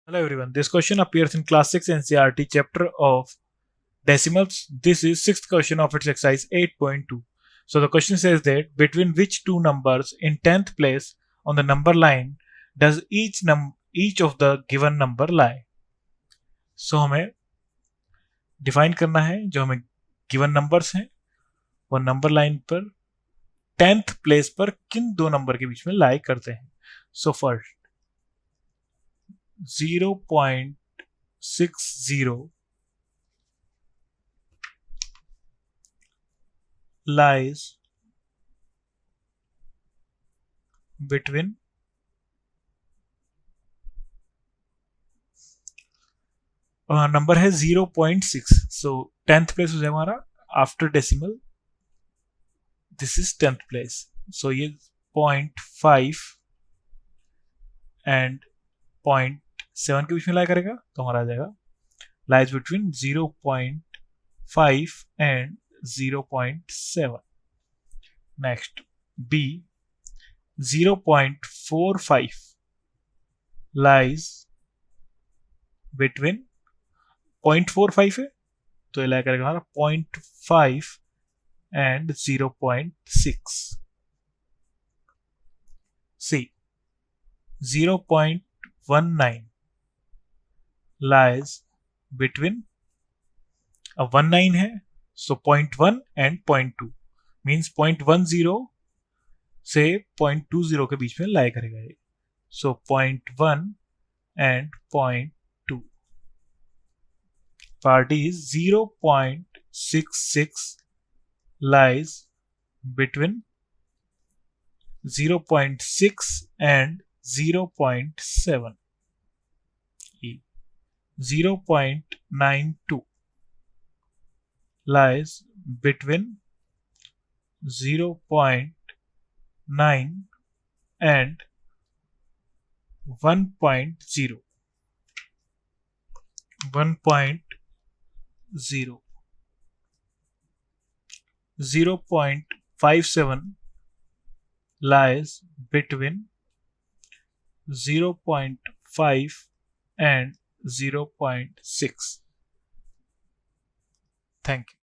Hello everyone, this question appears in class 6 NCERT chapter of decimals. This is sixth question of its exercise 8.2. So the question says that between which two numbers in 10th place on the number line does each of the given number lie? So हमें define करना है जो हमें given numbers हैं वो number line पर 10th place पर किन दो नंबर के बीच में लाई करते हैं. So first 0.60 lies between number है 0.6. सो 10th प्लेस हो जाए हमारा after decimal. This is 10th place. So ये 0.5 एंड 0.7 के बीच में लाई करेगा तो हमारा आ जाएगा lies between 0.5 and 0.7. Next, B 0.45 lies between 0.45 है तो ये लाई करेगा हमारा 0.5 and 0.6. C 0.19 lies between 19 है so 0.1 and 0.2 means 0.10 से 0.20 के बीच में लाई करेगा ये. so 0.1 and 0.2. Part D is 0.66 lies between 0.6 and 0.7. E 0.92 lies between 0.9 and 1.0. 0.57 lies between 0.5 and 0.6. Thank you.